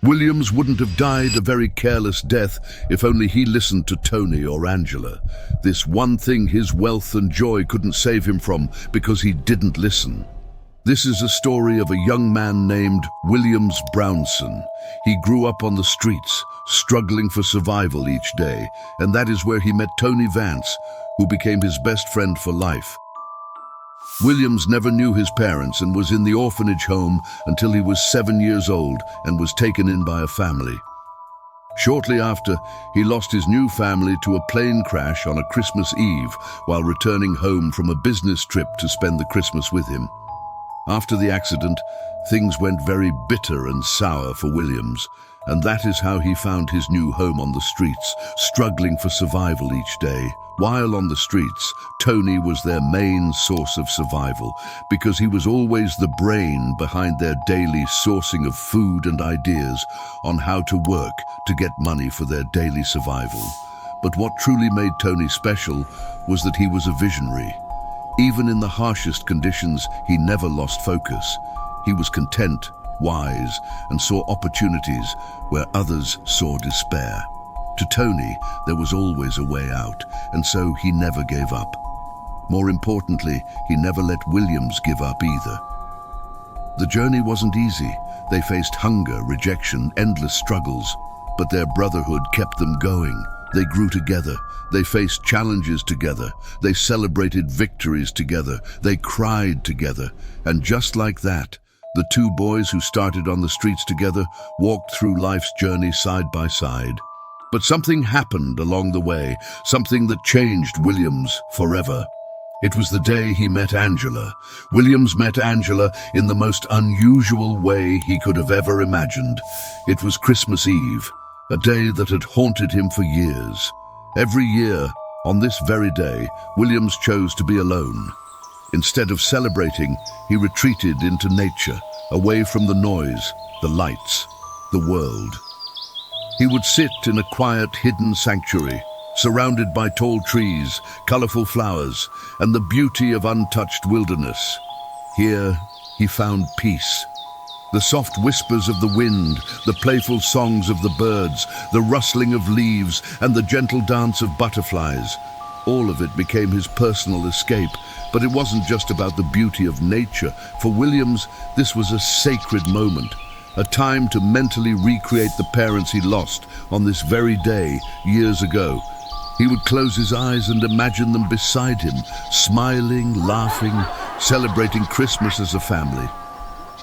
Williams wouldn't have died a very careless death if only he listened to Tony or Angela. This one thing his wealth and joy couldn't save him from because he didn't listen. This is a story of a young man named Williams Brownson. He grew up on the streets, struggling for survival each day, and that is where he met Tony Vance, who became his best friend for life. Williams never knew his parents and was in the orphanage home until he was 7 years old and was taken in by a family. Shortly after, he lost his new family to a plane crash on a Christmas Eve while returning home from a business trip to spend the Christmas with him. After the accident, things went very bitter and sour for Williams, and that is how he found his new home on the streets, struggling for survival each day. While on the streets, Tony was their main source of survival because he was always the brain behind their daily sourcing of food and ideas on how to work to get money for their daily survival. But what truly made Tony special was that he was a visionary. Even in the harshest conditions, he never lost focus. He was content, wise, and saw opportunities where others saw despair. To Tony, there was always a way out, and so he never gave up. More importantly, he never let Williams give up either. The journey wasn't easy. They faced hunger, rejection, endless struggles, but their brotherhood kept them going. They grew together. They faced challenges together. They celebrated victories together. They cried together. And just like that, the two boys who started on the streets together walked through life's journey side by side. But something happened along the way, something that changed Williams forever. It was the day he met Angela. Williams met Angela in the most unusual way he could have ever imagined. It was Christmas Eve, a day that had haunted him for years. Every year, on this very day, Williams chose to be alone. Instead of celebrating, he retreated into nature, away from the noise, the lights, the world. He would sit in a quiet, hidden sanctuary, surrounded by tall trees, colorful flowers, and the beauty of untouched wilderness. Here, he found peace. The soft whispers of the wind, the playful songs of the birds, the rustling of leaves, and the gentle dance of butterflies. All of it became his personal escape, but it wasn't just about the beauty of nature. For Williams, this was a sacred moment, a time to mentally recreate the parents he lost on this very day years ago. He would close his eyes and imagine them beside him, smiling, laughing, celebrating Christmas as a family.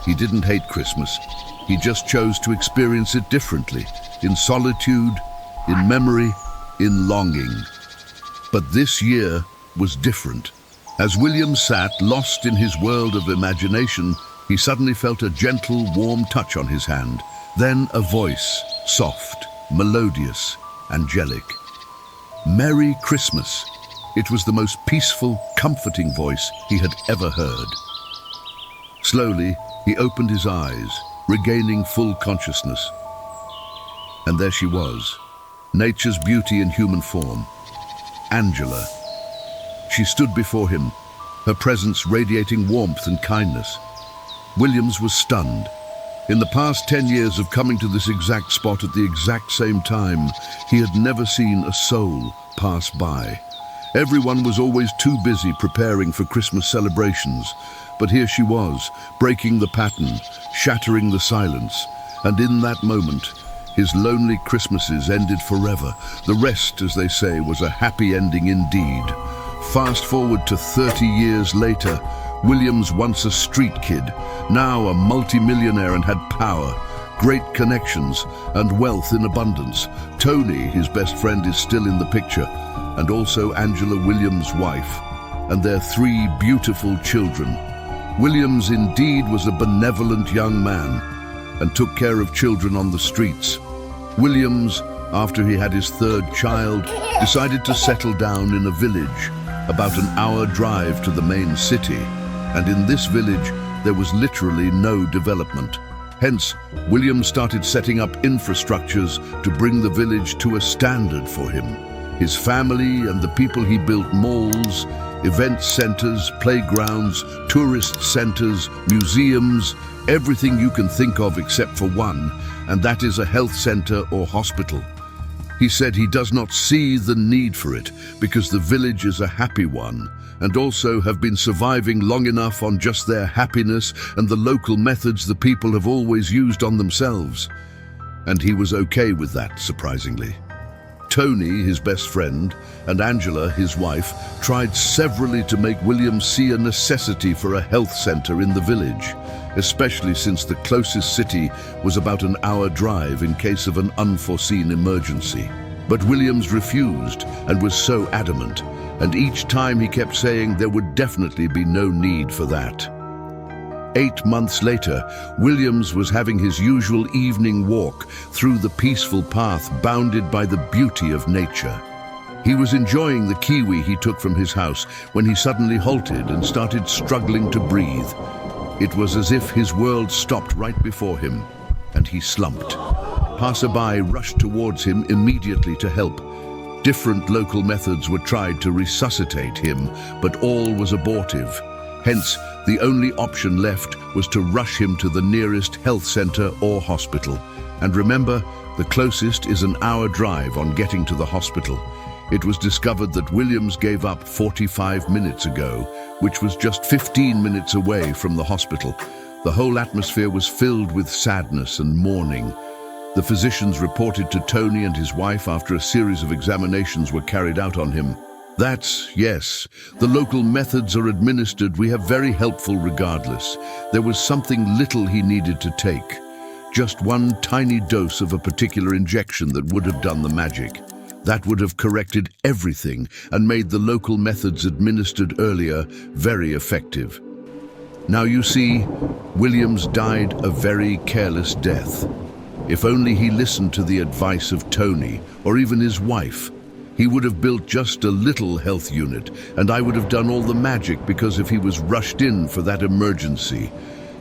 He didn't hate Christmas. He just chose to experience it differently, in solitude, in memory, in longing. But this year was different. As William sat, lost in his world of imagination, he suddenly felt a gentle, warm touch on his hand. Then a voice, soft, melodious, angelic. Merry Christmas. It was the most peaceful, comforting voice he had ever heard. Slowly, he opened his eyes, regaining full consciousness. And there she was, nature's beauty in human form, Angela. She stood before him, her presence radiating warmth and kindness. Williams was stunned. In the past 10 years of coming to this exact spot at the exact same time, he had never seen a soul pass by. Everyone was always too busy preparing for Christmas celebrations, but here she was, breaking the pattern, shattering the silence, and in that moment, his lonely Christmases ended forever. The rest, as they say, was a happy ending indeed. Fast forward to 30 years later, Williams, once a street kid, now a multi-millionaire and had power, great connections, and wealth in abundance. Tony, his best friend, is still in the picture, and also Angela, Williams' wife, and their 3 beautiful children. Williams indeed was a benevolent young man and took care of children on the streets. Williams, after he had his 3rd child, decided to settle down in a village, about an hour drive to the main city. And in this village, there was literally no development. Hence, William started setting up infrastructures to bring the village to a standard for him. His family and the people he built malls, event centers, playgrounds, tourist centers, museums, everything you can think of except for one. and that is a health center or hospital. He said he does not see the need for it because the village is a happy one and also have been surviving long enough on just their happiness and the local methods the people have always used on themselves. And he was okay with that, surprisingly. Tony, his best friend, and Angela, his wife, tried severally to make William see a necessity for a health center in the village, especially since the closest city was about an hour drive in case of an unforeseen emergency. But Williams refused and was so adamant, and each time he kept saying there would definitely be no need for that. 8 months later, Williams was having his usual evening walk through the peaceful path bounded by the beauty of nature. He was enjoying the kiwi he took from his house when he suddenly halted and started struggling to breathe. It was as if his world stopped right before him, and he slumped. Passerby rushed towards him immediately to help. Different local methods were tried to resuscitate him, but all was abortive. Hence, the only option left was to rush him to the nearest health center or hospital. And remember, the closest is an hour drive on getting to the hospital. It was discovered that Williams gave up 45 minutes ago, which was just 15 minutes away from the hospital. The whole atmosphere was filled with sadness and mourning. The physicians reported to Tony and his wife after a series of examinations were carried out on him. Yes, the local methods are administered. We have very helpful regardless. There was something little he needed to take. Just one tiny dose of a particular injection that would have done the magic. That would have corrected everything and made the local methods administered earlier very effective. Now you see, Williams died a very careless death. If only he listened to the advice of Tony or even his wife, he would have built just a little health unit, and I would have done all the magic because if he was rushed in for that emergency,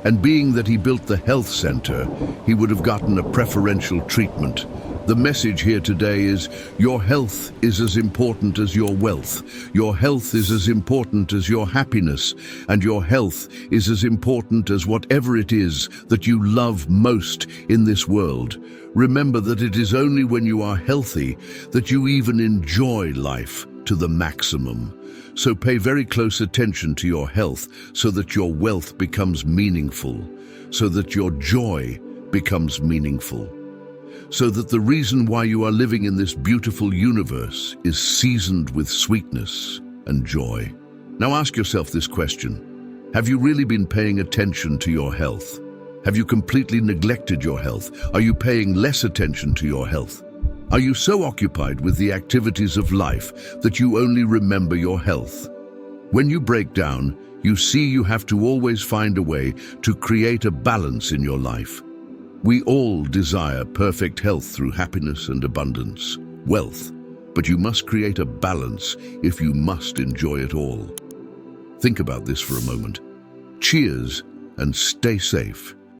and being that he built the health center, he would have gotten a preferential treatment. The message here today is your health is as important as your wealth. Your health is as important as your happiness, and your health is as important as whatever it is that you love most in this world. Remember that it is only when you are healthy that you even enjoy life to the maximum. So pay very close attention to your health so that your wealth becomes meaningful, so that your joy becomes meaningful, so that the reason why you are living in this beautiful universe is seasoned with sweetness and joy. Now ask yourself this question. Have you really been paying attention to your health? Have you completely neglected your health? Are you paying less attention to your health? Are you so occupied with the activities of life that you only remember your health? When you break down, you see you have to always find a way to create a balance in your life. We all desire perfect health through happiness and abundance, wealth, but you must create a balance if you must enjoy it all. Think about this for a moment. Cheers and stay safe.